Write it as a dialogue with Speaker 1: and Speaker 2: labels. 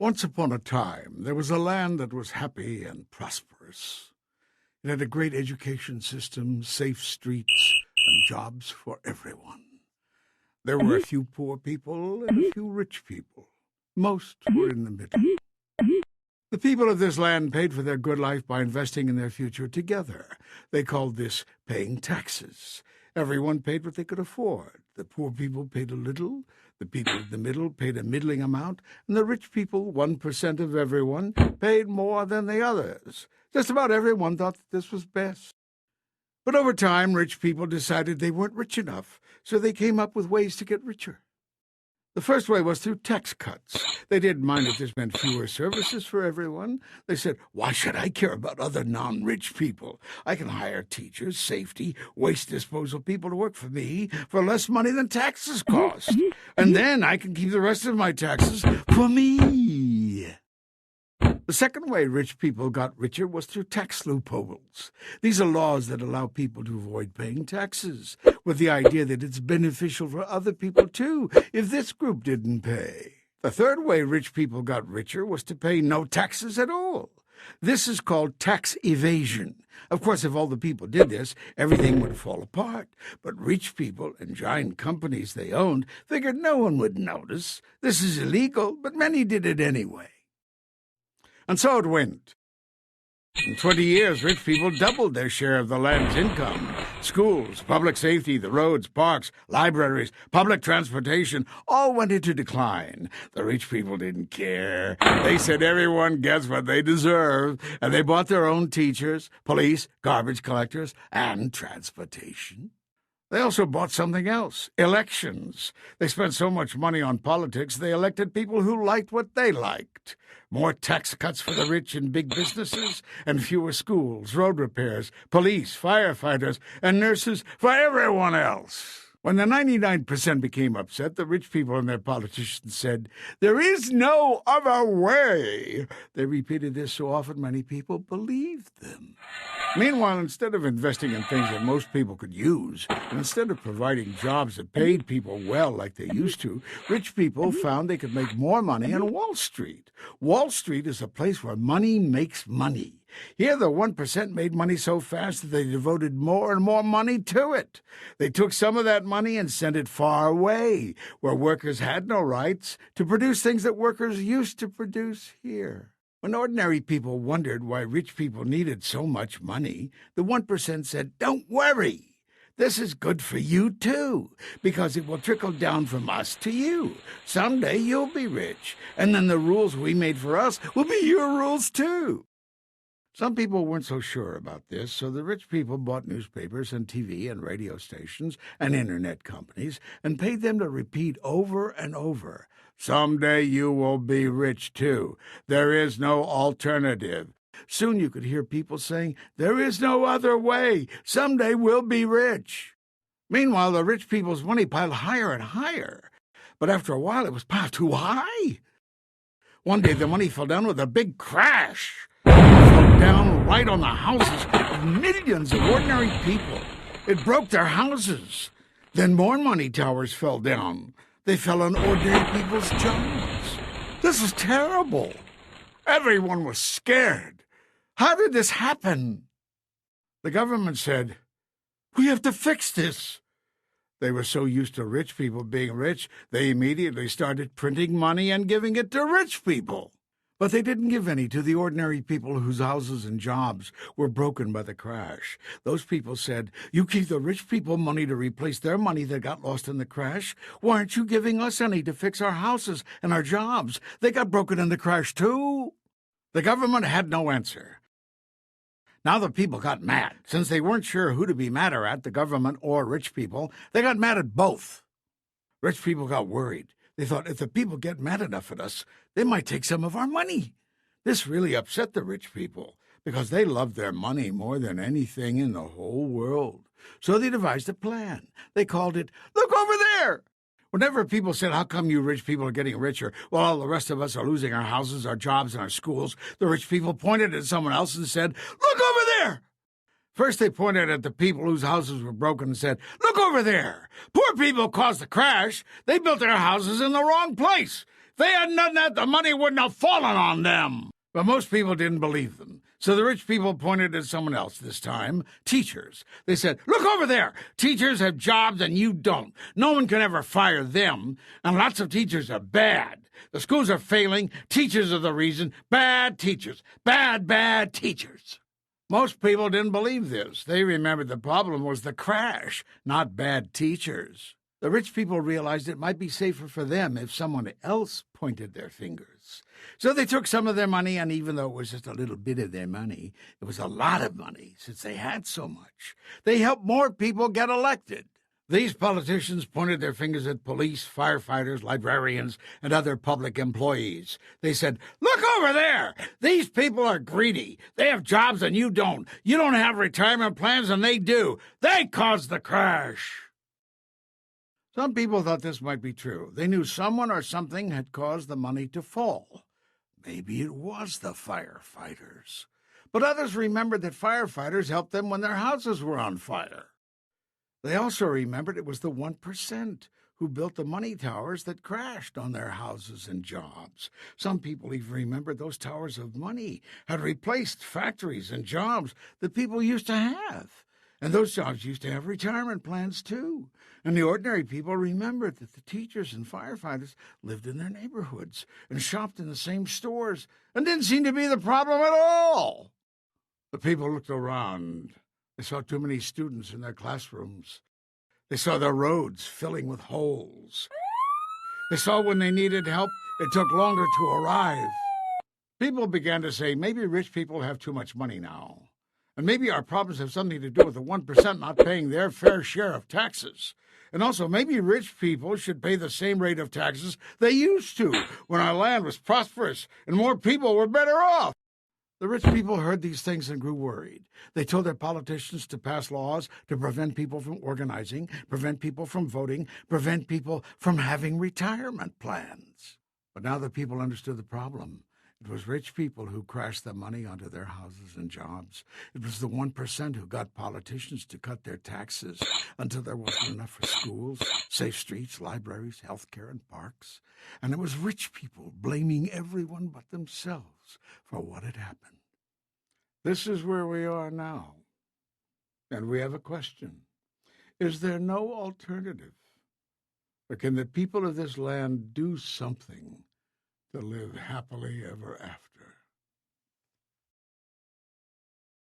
Speaker 1: Once upon a time, there was a land that was happy and prosperous. It had a great education system, safe streets, and jobs for everyone. There were a few poor people and a few rich people. Most were in the middle. The people of this land paid for their good life by investing in their future together. They called this paying taxes. Everyone paid what they could afford. The poor people paid a little, the people in the middle paid a middling amount, and the rich people, 1% of everyone, paid more than the others. Just about everyone thought that this was best. But over time, rich people decided they weren't rich enough, so they came up with ways to get richer. The first way was through tax cuts. They didn't mind if this meant fewer services for everyone. They said, why should I care about other non-rich people? I can hire teachers, safety, waste disposal people to work for me for less money than taxes cost. And then I can keep the rest of my taxes for me. The second way rich people got richer was through tax loopholes. These are laws that allow people to avoid paying taxes, with the idea that it's beneficial for other people too, if this group didn't pay. The third way rich people got richer was to pay no taxes at all. This is called tax evasion. Of course, if all the people did this, everything would fall apart. But rich people and giant companies they owned figured no one would notice. This is illegal, but many did it anyway. And so it went. In 20 years, rich people doubled their share of the land's income. Schools, public safety, the roads, parks, libraries, public transportation all went into decline. The rich people didn't care. They said everyone gets what they deserve, and they bought their own teachers, police, garbage collectors, and transportation. They also bought something else, elections. They spent so much money on politics, they elected people who liked what they liked. More tax cuts for the rich and big businesses, and fewer schools, road repairs, police, firefighters, and nurses for everyone else. When the 99% became upset, the rich people and their politicians said, "There is no other way." They repeated this so often many people believed them. Meanwhile, instead of investing in things that most people could use, and instead of providing jobs that paid people well like they used to, rich people found they could make more money on Wall Street. Wall Street is a place where money makes money. Here the 1% made money so fast that they devoted more and more money to it. They took some of that money and sent it far away, where workers had no rights, to produce things that workers used to produce here. When ordinary people wondered why rich people needed so much money, the 1% said, "Don't worry. This is good for you, too, because it will trickle down from us to you. Someday you'll be rich, and then the rules we made for us will be your rules, too." Some people weren't so sure about this, so the rich people bought newspapers and TV and radio stations and internet companies and paid them to repeat over and over, "Someday you will be rich, too. There is no alternative." Soon you could hear people saying, "There is no other way. Someday we'll be rich." Meanwhile, the rich people's money piled higher and higher. But after a while, it was piled too high. One day, the money fell down with a big crash. It fell down right on the houses of millions of ordinary people. It broke their houses. Then more money towers fell down. They fell on ordinary people's jobs. This was terrible. Everyone was scared. How did this happen? The government said, "We have to fix this." They were so used to rich people being rich, they immediately started printing money and giving it to rich people. But they didn't give any to the ordinary people whose houses and jobs were broken by the crash. Those people said, "You gave the rich people money to replace their money that got lost in the crash. Why aren't you giving us any to fix our houses and our jobs? They got broken in the crash too." The government had no answer. Now the people got mad. Since they weren't sure who to be madder at, the government or rich people, they got mad at both. Rich people got worried. They thought, if the people get mad enough at us, they might take some of our money. This really upset the rich people, because they loved their money more than anything in the whole world. So they devised a plan. They called it, "Look over there." Whenever people said, "How come you rich people are getting richer while all the rest of us are losing our houses, our jobs, and our schools?" the rich people pointed at someone else and said, "Look over there." First they pointed at the people whose houses were broken and said, "Look over there. Poor people caused the crash. They built their houses in the wrong place. they hadn't done that, the money wouldn't have fallen on them. But most people didn't believe them. So the rich people pointed at someone else this time, teachers. They said, look over there. Teachers have jobs and you don't. No one can ever fire them. And lots of teachers are bad. The schools are failing. Teachers are the reason. Bad teachers. Bad teachers. Most people didn't believe this. They remembered the problem was the crash, not bad teachers. The rich people realized it might be safer for them if someone else pointed their fingers. So they took some of their money, and even though it was just a little bit of their money, it was a lot of money since they had so much. They helped more people get elected. These politicians pointed their fingers at police, firefighters, librarians, and other public employees. They said, look over there! These people are greedy. They have jobs and you don't. You don't have retirement plans and they do. They caused the crash. Some people thought this might be true. They knew someone or something had caused the money to fall. Maybe it was the firefighters. But others remembered that firefighters helped them when their houses were on fire. They also remembered it was the 1% who built the money towers that crashed on their houses and jobs. Some people even remembered those towers of money had replaced factories and jobs that people used to have. And those jobs used to have retirement plans, too. And the ordinary people remembered that the teachers and firefighters lived in their neighborhoods and shopped in the same stores and didn't seem to be the problem at all. The people looked around. They saw too many students in their classrooms. They saw their roads filling with holes. They saw when they needed help, it took longer to arrive. People began to say, maybe rich people have too much money now. And maybe our problems have something to do with the 1% not paying their fair share of taxes. And also, maybe rich people should pay the same rate of taxes they used to when our land was prosperous and more people were better off. The rich people heard these things and grew worried. They told their politicians to pass laws to prevent people from organizing, prevent people from voting, prevent people from having retirement plans. But now the people understood the problem. It was rich people who crashed the money onto their houses and jobs. It was the 1% who got politicians to cut their taxes until there wasn't enough for schools, safe streets, libraries, health care, and parks. And it was rich people blaming everyone but themselves for what had happened. This is where we are now. And we have a question. Is there no alternative? Or can the people of this land do something to live happily ever after?